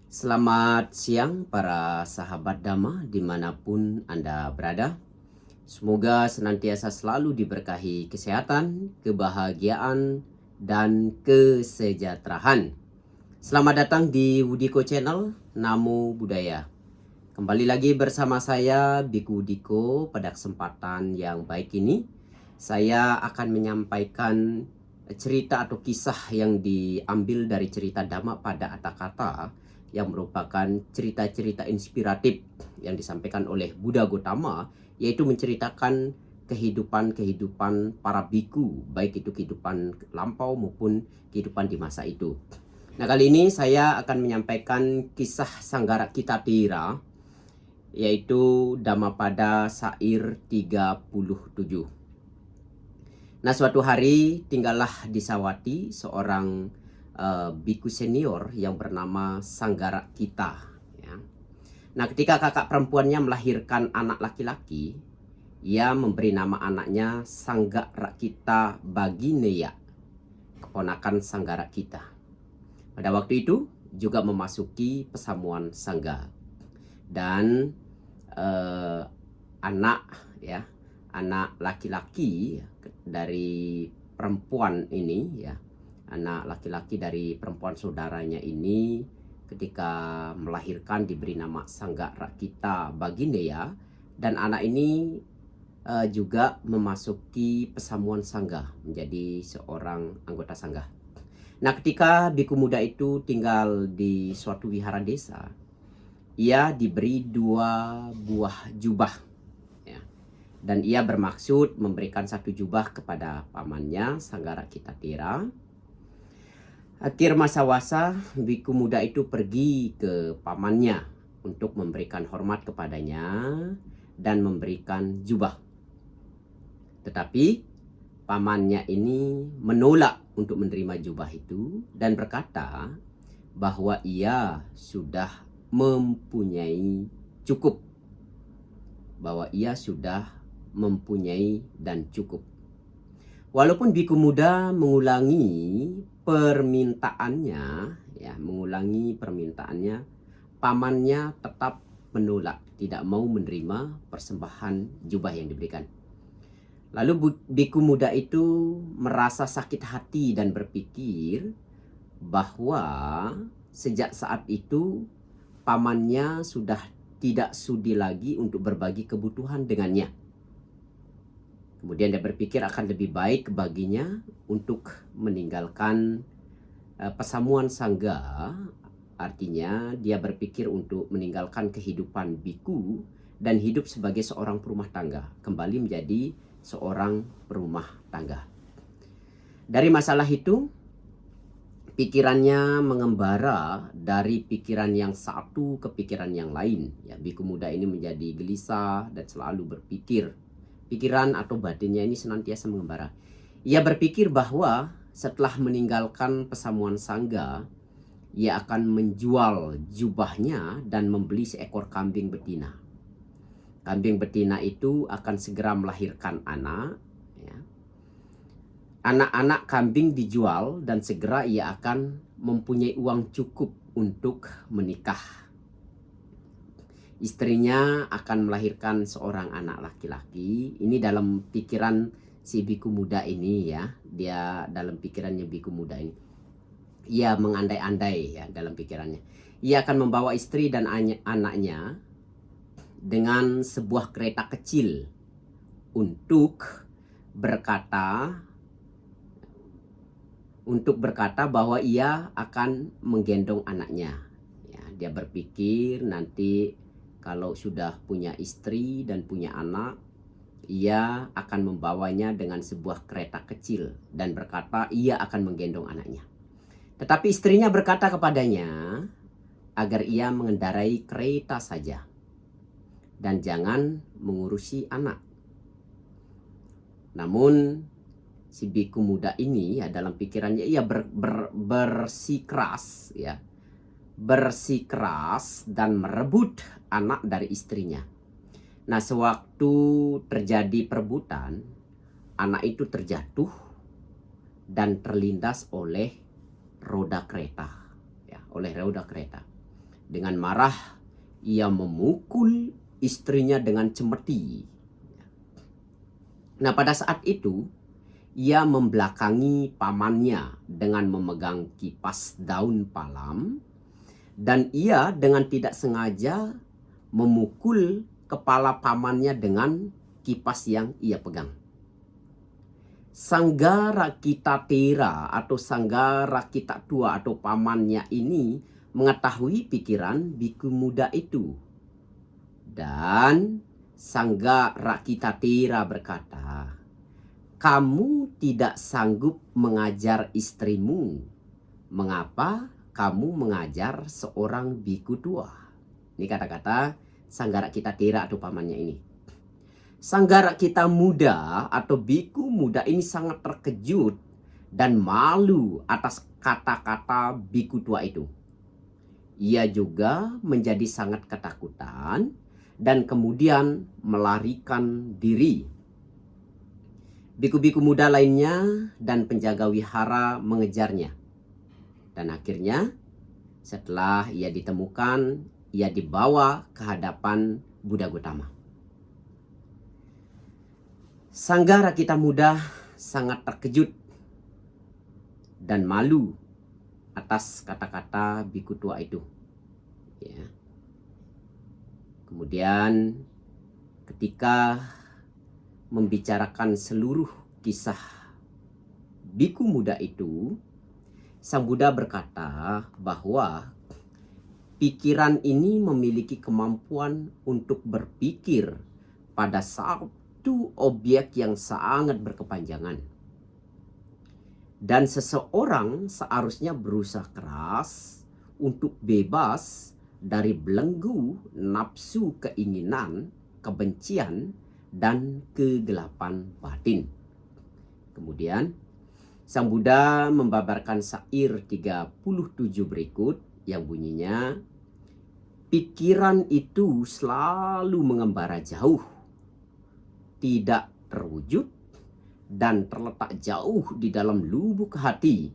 Selamat siang para sahabat Dhamma dimanapun Anda berada. Semoga senantiasa selalu diberkahi kesehatan, kebahagiaan, dan kesejahteraan. Selamat datang di Wudiko Channel, Namo Buddhaya. Kembali lagi bersama saya Biku Diko. Pada kesempatan yang baik ini saya akan menyampaikan cerita atau kisah yang diambil dari cerita Dhamma pada Atthakatha, yang merupakan cerita-cerita inspiratif yang disampaikan oleh Buddha Gautama, yaitu menceritakan kehidupan para biku, baik itu kehidupan lampau maupun kehidupan di masa itu. Nah, kali ini saya akan menyampaikan kisah Sanggara Kitatira, yaitu Dhammapada Sair 37. Nah, suatu hari tinggallah di Sawati seorang biku senior yang bernama Sanggara Kita. Ya. Nah, ketika kakak perempuannya melahirkan anak laki-laki, ia memberi nama anaknya Sanggara Kita Bagineya, keponakan Sanggara Kita. Pada waktu itu juga memasuki pesamuan Sangga, dan anak laki-laki dari perempuan ini, anak laki-laki dari perempuan saudaranya ini ketika melahirkan diberi nama Sanggara Kita Bagineya, dan anak ini juga memasuki pesamuan Sangga, menjadi seorang anggota Sangga. Nah, ketika biku muda itu tinggal di suatu wihara desa, ia diberi 2 buah jubah, ya. Dan ia bermaksud memberikan 1 jubah kepada pamannya Sanggara Kitatira. Akhir masa wasa, biku muda itu pergi ke pamannya untuk memberikan hormat kepadanya dan memberikan jubah. Tetapi pamannya ini menolak untuk menerima jubah itu dan berkata bahwa ia sudah mempunyai cukup, bahwa ia sudah mempunyai dan cukup. Walaupun biku muda mengulangi permintaannya, pamannya tetap menolak, tidak mau menerima persembahan jubah yang diberikan. Lalu biku muda itu merasa sakit hati dan berpikir bahwa sejak saat itu pamannya sudah tidak sudi lagi untuk berbagi kebutuhan dengannya. Kemudian dia berpikir akan lebih baik baginya untuk meninggalkan pesamuan Sangga. Artinya dia berpikir untuk meninggalkan kehidupan biku dan hidup sebagai seorang perumah tangga, kembali menjadi seorang perumah tangga. Dari masalah itu, pikirannya mengembara dari pikiran yang satu ke pikiran yang lain. Ya, biku muda ini menjadi gelisah dan selalu berpikir. Pikiran atau batinnya ini senantiasa mengembara. Ia berpikir bahwa setelah meninggalkan pesamuan Sangga, ia akan menjual jubahnya dan membeli seekor kambing betina. Kambing betina itu akan segera melahirkan anak. Anak-anak kambing dijual dan segera ia akan mempunyai uang cukup untuk menikah. Istrinya akan melahirkan seorang anak laki-laki. Ini dalam pikiran si biku muda ini, ya. Dia dalam pikirannya biku muda ini. Ia mengandai-andai, ya, dalam pikirannya. Ia akan membawa istri dan anaknya dengan sebuah kereta kecil untuk berkata bahwa ia akan menggendong anaknya. Ya, dia berpikir nanti kalau sudah punya istri dan punya anak, ia akan membawanya dengan sebuah kereta kecil dan berkata ia akan menggendong anaknya. Tetapi istrinya berkata kepadanya agar ia mengendarai kereta saja dan jangan mengurusi anak. Namun si biku muda ini, ya, dalam pikirannya ia bersikeras dan merebut anak dari istrinya. Nah, sewaktu terjadi perebutan, anak itu terjatuh dan terlindas oleh roda kereta, oleh roda kereta. Dengan marah, ia memukul istrinya dengan cemeti. Nah, pada saat itu, ia membelakangi pamannya dengan memegang kipas daun palam, dan ia dengan tidak sengaja memukul kepala pamannya dengan kipas yang ia pegang. Sanggara Kitatera atau Sanggara Kitatua atau pamannya ini mengetahui pikiran biku muda itu. Dan Sanggara Kitatera berkata, "Kamu tidak sanggup mengajar istrimu. Mengapa kamu mengajar seorang biku tua?" Ini kata-kata Sanggara Kitatera atau pamannya ini. Sanggara kita muda atau biku muda ini sangat terkejut dan malu atas kata-kata biku tua itu. Ia juga menjadi sangat ketakutan dan kemudian melarikan diri. Biku-biku muda lainnya dan penjaga wihara mengejarnya. Dan akhirnya setelah ia ditemukan, ia dibawa ke hadapan Buddha Gautama. Sanggara kita muda sangat terkejut dan malu atas kata-kata biku tua itu. Ya. Kemudian ketika membicarakan seluruh kisah biku muda itu, Sang Buddha berkata bahwa pikiran ini memiliki kemampuan untuk berpikir pada satu objek yang sangat berkepanjangan. Dan seseorang seharusnya berusaha keras untuk bebas dari belenggu nafsu keinginan, kebencian, dan kegelapan batin. Kemudian Sang Buddha membabarkan syair 37 berikut yang bunyinya, "Pikiran itu selalu mengembara jauh, tidak terwujud, dan terletak jauh di dalam lubuk hati.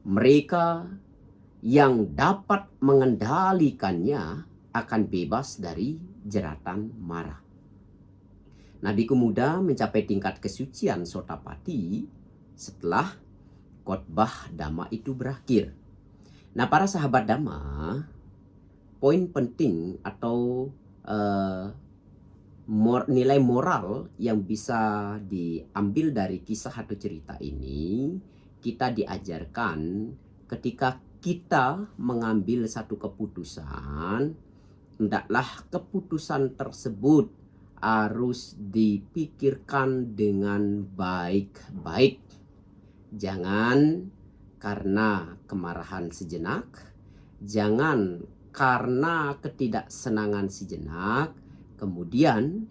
Mereka yang dapat mengendalikannya akan bebas dari jeratan marah." Nah, biku muda mencapai tingkat kesucian Sotapati setelah khotbah Dhamma itu berakhir. Nah, para sahabat Dhamma, poin penting atau nilai moral yang bisa diambil dari kisah atau cerita ini, kita diajarkan ketika kita mengambil satu keputusan, hendaklah keputusan tersebut harus dipikirkan dengan baik-baik. Jangan karena kemarahan sejenak, jangan karena ketidaksenangan sejenak, kemudian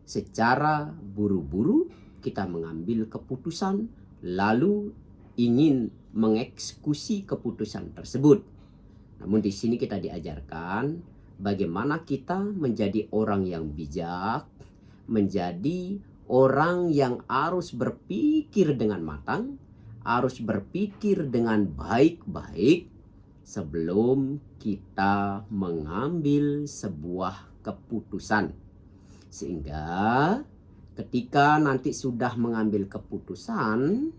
secara buru-buru kita mengambil keputusan lalu ingin mengeksekusi keputusan tersebut. Namun di sini kita diajarkan bagaimana kita menjadi orang yang bijak, menjadi orang yang harus berpikir dengan matang, harus berpikir dengan baik-baik sebelum kita mengambil sebuah keputusan. Sehingga ketika nanti sudah mengambil keputusan,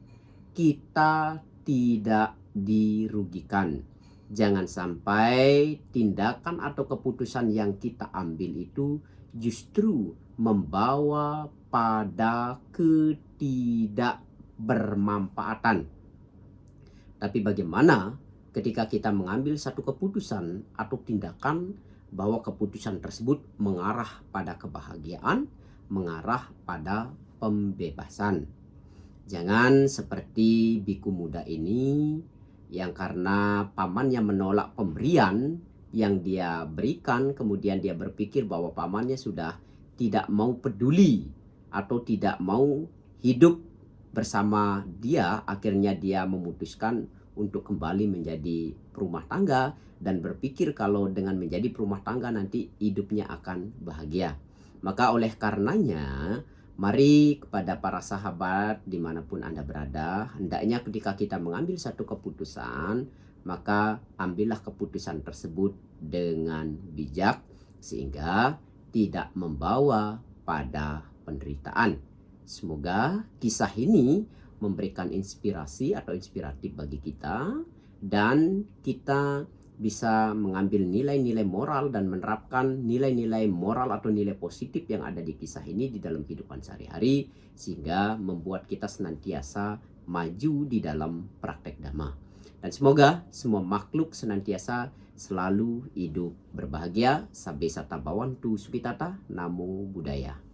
kita tidak dirugikan. Jangan sampai tindakan atau keputusan yang kita ambil itu justru membawa pada ketidakbermanfaatan. Tapi bagaimana ketika kita mengambil satu keputusan atau tindakan bahwa keputusan tersebut mengarah pada kebahagiaan, mengarah pada pembebasan. Jangan seperti biku muda ini yang karena pamannya menolak pemberian yang dia berikan, kemudian dia berpikir bahwa pamannya sudah tidak mau peduli atau tidak mau hidup bersama dia, akhirnya dia memutuskan untuk kembali menjadi perumah tangga dan berpikir kalau dengan menjadi perumah tangga nanti hidupnya akan bahagia. Maka oleh karenanya, mari kepada para sahabat dimanapun Anda berada, hendaknya ketika kita mengambil satu keputusan, maka ambillah keputusan tersebut dengan bijak sehingga tidak membawa pada penderitaan. Semoga kisah ini memberikan inspirasi atau inspiratif bagi kita dan kita bisa mengambil nilai-nilai moral dan menerapkan nilai-nilai moral atau nilai positif yang ada di kisah ini di dalam kehidupan sehari-hari sehingga membuat kita senantiasa maju di dalam praktek dhamma. Dan semoga semua makhluk senantiasa selalu hidup berbahagia. Sabbe sata bhavantu sukhitata. Namo Buddhaya.